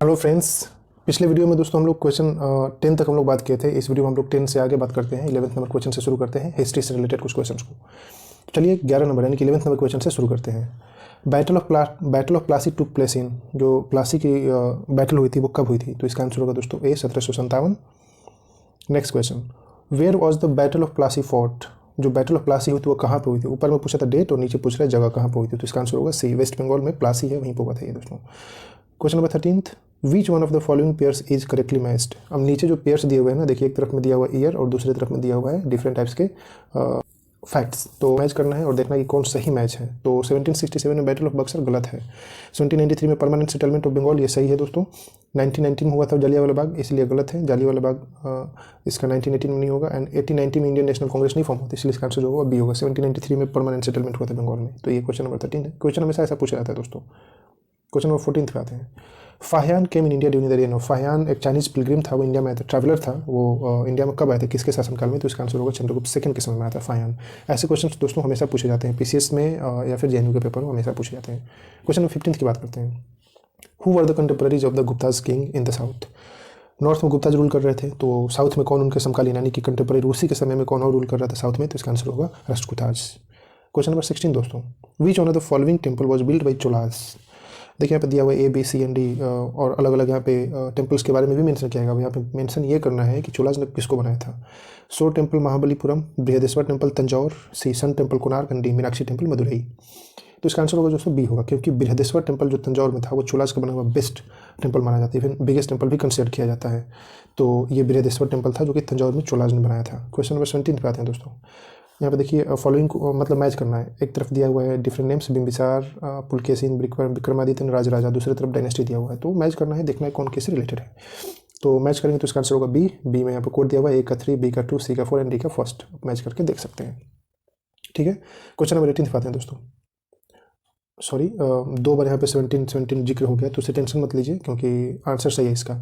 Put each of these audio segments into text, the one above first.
Hello friends. पिछले video में दोस्तों हम लोग क्वेश्चन 10 तक हम लोग बात किए थे। इस वीडियो में हम लोग 10 से आगे बात करते हैं। 11th नंबर क्वेश्चन से शुरू करते हैं, हिस्ट्री से रिलेटेड कुछ क्वेश्चंस को। चलिए 11 नंबर यानी कि 11th नंबर क्वेश्चन से शुरू करते हैं। Battle of Plassey took place in, जो प्लासी की बैटल हुई थी वो कब हुई थी? तो इसका आंसर होगा दोस्तों A 1757। Next question, where was the battle of Plassey fought? जो बैटल ऑफ प्लासी हुई थी वो कहाँ पे हुई थी? ऊपर में पूछा था डेट और नीचे पूछ रहा है जगह कहाँ पे हुई थी। तो इसका आंसर होगा सी, वेस्ट बंगाल में प्लासी है वहीं पर हुआ था ये दोस्तों। Question number 13th, which one of the following pairs is correctly matched? अब नीचे जो पेयर्स दिए हुए हैं ना, देखिए एक तरफ में दिया हुआ ईयर और दूसरी तरफ में दिया हुआ है डिफरेंट टाइप्स के फैक्ट्स। तो मैच करना है और देखना है कि कौन सही मैच है। तो 1767 में बैटल ऑफ बक्सर गलत है। 1793 में परमानेंट सेटलमेंट ऑफ बंगाल ये सही है दोस्तों। 1919 में हुआ था जलियांवाला बाग, इसलिए गलत है। जलियांवाला बाग इसका 1918 में नहीं होगा। एंड 1890 में इंडियन नेशनल कांग्रेस नहीं फॉर्म होती, इसलिए इसका आंसर जो होगा बी होगा। 1793 में परमानेंट सेटलमेंट हुआ था बंगाल में। तो ये क्वेश्चन नंबर 13 है। क्वेश्चन हमेशा ऐसा पूछा जाता है दोस्तों। क्वेश्चन नंबर 14 पे आते हैं। Fahien came in India during the reign of, Fahien एक चाइनीज पिलग्रिम था, वो इंडिया में आया था, ट्रैवलर था। वो इंडिया में कब आया था, किसके शासनकाल में? तो इसका आंसर होगा चंद्रगुप्त सेकंड के समय में आया था फाहियान। ऐसे क्वेश्चन दोस्तों हमेशा पूछे जाते हैं पीसीएस में या फिर जेएनयू के पेपर में हमेशा पूछे जाते हैं। क्वेश्चन नंबर 15 की बात करते हैं। Who were the contemporaries of the Gupta's king in the south? North में गुप्ताज रूल कर रहे थे, तो साउथ में कौन उनके समकालीन यानी कि कंटेम्पररी उसी के समय में कौन और रूल कर रहा था साउथ में? तो इसका आंसर होगा राष्ट्रकूटाज। क्वेश्चन नंबर 16 दोस्तों, which one of the following temple was built by Cholas? देखिए यहाँ पे दिया हुआ A B C and D और अलग अलग यहाँ पे टेम्पल्स के बारे में भी मेंशन किया गया। यहाँ पे मेंशन ये करना है कि चोलास ने किसको बनाया था। Shore temple Mahabalipuram, Brihadeeswara temple Tanjore, C sun temple Konark and D Meenakshi temple Madurai. तो इसका आंसर होगा दोस्तों बी होगा, क्योंकि बृहदेश्वर टेम्पल जो तंजौर में था वो चोलास का बना हुआ बेस्ट टेम्पल माना जाता है, इवन बिगेस्ट टेम्पल भी कंसिडर किया जाता है। तो ये बृहदेश्वर टेम्पल था जो कि तंजौर में चोलास ने बनाया था। क्वेश्चन नंबर 17 पे आते हैं दोस्तों। यहाँ पे देखिए फॉलोइंग मतलब मैच करना है। एक तरफ दिया हुआ है डिफरेंट नेम्स, बिंबिसार, पुलकेशिन, विक्रमादित्य, राजराजा, दूसरी तरफ डायनेस्टी दिया हुआ है। तो मैच करना है, देखना है कौन किससे रिलेटेड है। तो मैच करेंगे तो इसका आंसर होगा बी। बी में यहाँ पर कोड दिया हुआ है, ए का 3, बी का 2, सी का 4 एंड डी का फर्स्ट। मैच करके देख सकते हैं। ठीक है, क्वेश्चन नंबर 18 पे आते हैं दोस्तों। सॉरी, 2 बार यहाँ पे 17 जिक्र हो गया, तो उससे टेंशन मत लीजिए क्योंकि आंसर सही है इसका।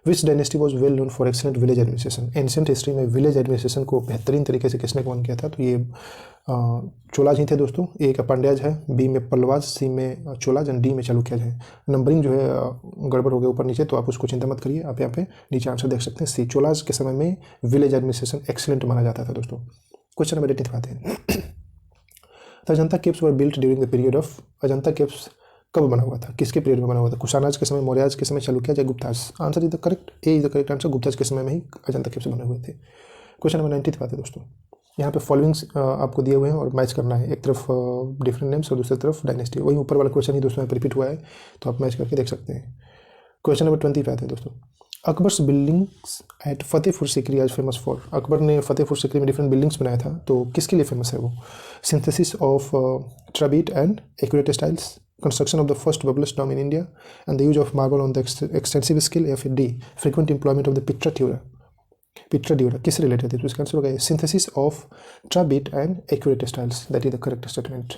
विच dynasty was well known for excellent village administration? Ancient history में विलेज एडमिनिस्ट्रेशन को बेहतरीन तरीके से किसने कौन किया था? तो ये चोलाज ही थे दोस्तों। ए का पांड्याज है, बी में पल्लवाज, सी में चोलाज एंड डी में चालुक्याज है। नंबरिंग जो है गड़बड़ हो गया ऊपर नीचे, तो आप उसको चिंता मत करिए। आप यहाँ पे नीचे आंसर देख सकते हैं सी, चोलाज के समय में विलेज एडमिनिस्ट्रेशन एक्सीलेंट माना जाता था दोस्तों। क्वेश्चन नंबर 18 आते हैं। Ajanta caves were built during the period of, Ajanta caves कब बना हुआ था, किसके पीरियड में बना हुआ था? कुशानाज के समय, मौर्याज के समय, चालुक्य या Gupta's? Answer is the correct, A is the correct answer. Gupta's के समय में ही अजंता केव्स बने हुए थे। क्वेश्चन नंबर 19 पे आते हैं दोस्तों। यहाँ पे फॉलोइंग्स आपको दिए हुए हैं और मैच करना है। एक तरफ डिफरेंट नेम्स और दूसरी तरफ डायनेस्टी। वही ऊपर वाला क्वेश्चन ही दोस्तों यहाँ पर रिपीट हुआ है, तो आप मैच करके देख सकते हैं। क्वेश्चन नंबर 20 पे आते हैं दोस्तों। अकबर्स बिल्डिंग्स एट फतेहपुर सिकरी आज फेमस फॉर, अकबर ने फतेहपुर सिकरी में डिफरेंट बिल्डिंग्स बनाया था, तो किसके लिए फेमस है वो? सिंथेसिस ऑफ ट्राबिट एंड एक्यूरेट styles, construction of the first bulbous dome in India and the use of marble on the extensive scale, या फिर D frequent employment of the pietra dura किससे रिलेटेड है? तो इसका answer होगा synthesis of trabeate and एक्यूरेट styles, that is the correct statement.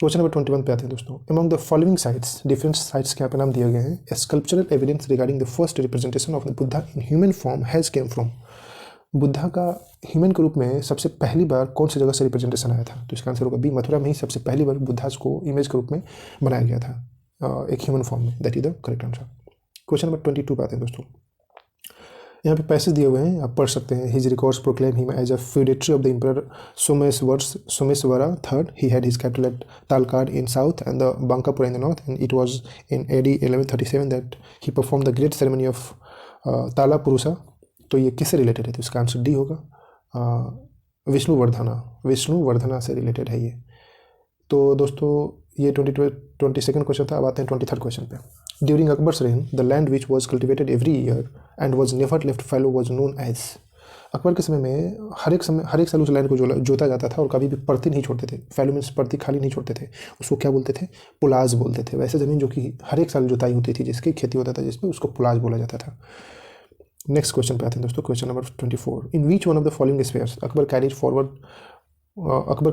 Question number 21 पे आते हैं दोस्तों। Among the following sites, different sites के यहाँ पे नाम दिए गए हैं। Sculptural evidence regarding the first representation of the Buddha in human form has came from, Buddha का ह्यूमन के रूप में सबसे पहली बार कौन सी जगह से रिप्रेजेंटेशन आया था? तो इसका आंसर होगा बी, मथुरा में ही सबसे पहली बार बुद्धा को इमेज के रूप में बनाया गया था एक ह्यूमन फॉर्म में, that is the correct answer. Question number 22 पे आते हैं दोस्तों। यहाँ पे पैसेज दिए हुए हैं, आप पढ़ सकते हैं। His records proclaim him as a feudatory of the emperor Someshwara third. He had his capital at Talakad in south and the Bankapura in the north, and it was in AD 1137 that he perform the great ceremony of Tulapurusha. तो ये किससे related है? तो इसका answer D होगा, विष्णुवर्धना से related है ये। तो दोस्तों ये 22nd क्वेश्चन था। अब आते हैं 23rd क्वेश्चन पे। During Akbar's reign the land which was cultivated every year and was never left fallow was known as, Akbar के समय में हर एक साल उस लैंड को जोता जाता था और कभी भी परती नहीं छोड़ते थे। फैलो मीन्स परती खाली नहीं छोड़ते थे, उसको क्या बोलते थे? पुलाज बोलते थे। वैसे ज़मीन जो कि हर एक साल जुताई होती थी, जिसकी खेती होता था जिसमें, उसको पुलाज बोला जाता था। नेक्स्ट क्वेश्चन पे आते हैं दोस्तों। Question number 24। In which one of the following spheres Akbar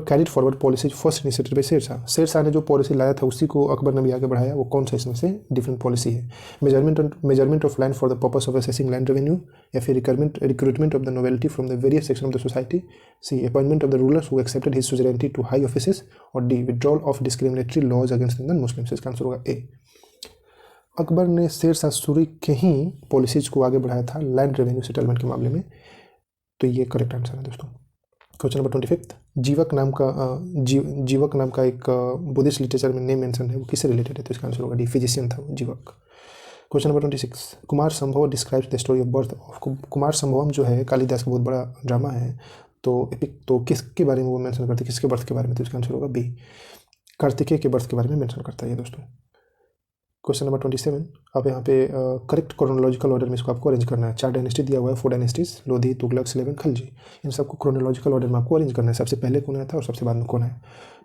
carried forward policy first initiated by Sher Shah, Sher Shah ने जो पॉलिसी लाया था उसी को अकबर ने भी आगे बढ़ाया। वो कौन सा इसमें से डिफरेंट पॉलिसी है? Measurement of land for the purpose of assessing land revenue, या फिर recruitment of the nobility from the various section of the society, C appointment of the rulers who accepted his suzerainty to high offices, और D withdrawal of discriminatory laws against non Muslims. इसका answer होगा A. Akbar ने शेर शाह सूरी के ही policies को आगे बढ़ाया था land revenue settlement के मामले में? तो ये करेक्ट आंसर है दोस्तों। क्वेश्चन नंबर 25, जीवक नाम का एक बुद्धिस्ट लिटरेचर में नेम मेंशन है, वो किससे रिलेटेड है? तो इसका आंसर होगा डी, फिजिशियन था वो जीवक। Question number 26, Kumarasambhava describes the story of birth of Kumarasambhavam जो है कालिदास का बहुत बड़ा ड्रामा है, तो एपिक, तो किसके बारे में वो मेंशन करते हैं, किसके बर्थ के बारे में? तो इसका आंसर होगा बी, कार्तिकेय के बर्थ के बारे में मेंशन करता है ये दोस्तों। क्वेश्चन नंबर 27, अब यहाँ पे करेक्ट क्रोनोलॉजिकल ऑर्डर में इसको आपको अरेंज करना है। 4 डायनेस्टी दिया हुआ है, 4 डायनेस्टीज, लोधी, तुगलक, सलेवन, खलजी। इन सबको क्रोनोलॉजिकल ऑर्डर में आपको अरेंज करना है, सबसे पहले कौन आया था और सबसे बाद में कौन है।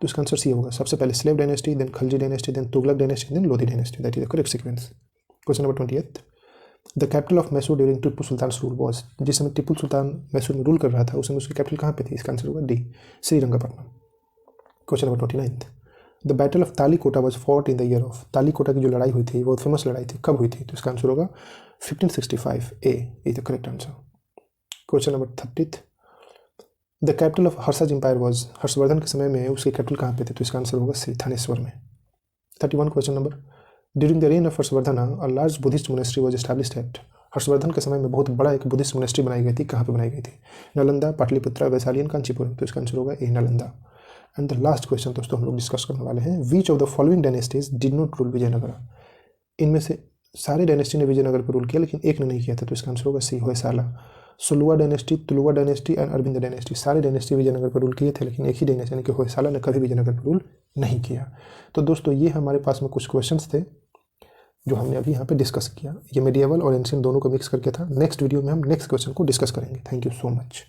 तो इसका आंसर सी होगा, सबसे पहले slave dynasty, then Khalji dynasty, then Tughlaq dynasty, then Lodhi dynasty. That is the correct sequence. Question number 28, the capital of Mysore during Tipu Sultan rule was, जिस समय टिप्पू सुल्तान मैसूर में रूल कर रहा था उस समय उसकी कैपिटल कहाँ पे थी? इसका आंसर होगा D, Srirangapatna. Question number 29, the battle of Talikota was fought in the year of, Talikota की जो लड़ाई हुई थी बहुत फेमस लड़ाई थी, कब हुई थी? तो इसका आंसर होगा 1565 A is the correct answer. Question number 30, the capital of Harsha's empire was, Harshavardhan के समय में उसकी कैपिटल कहाँ पे थे? तो इसका आंसर होगा सी, थानेश्वर में। 31 question number, during the reign of Harshvardhan a large Buddhist monastery was established eight, Harshvardhan के समय में बहुत बड़ा एक बुद्धिस्ट मोनेस्ट्री बनाई गई थी, कहाँ पे बनाई गई थी? नालंदा, पाटलिपुत्रा, वैशाली एंड कांचीपुरम। तो इसका आंसर होगा A, Nalanda. And the last question दोस्तों हम लोग डिस्कस करने वाले हैं, which of the following dynasties did not rule Vijayanagar, इनमें से सारे डायनेस्टी ने विजयनगर पर रूल किया लेकिन एक ने नहीं किया था। तो इसका आंसर होगा C, Hoysala. Saluva dynasty, Tuluva dynasty and Aravind dynasty, सारे डायनेस्टी विजयनगर पर रूल किए थे लेकिन एक ही डायनेस्टी यानी कि होयसाला ने कभी विजयनगर पर रूल नहीं किया। तो दोस्तों ये हमारे पास में कुछ क्वेश्चंस थे जो हमने अभी यहाँ पे डिस्कस किया। ये मेडिएवल और एंशिएंट दोनों को मिक्स करके था। नेक्स्ट वीडियो में हम नेक्स्ट क्वेश्चन को डिस्कस करेंगे। Thank you so much.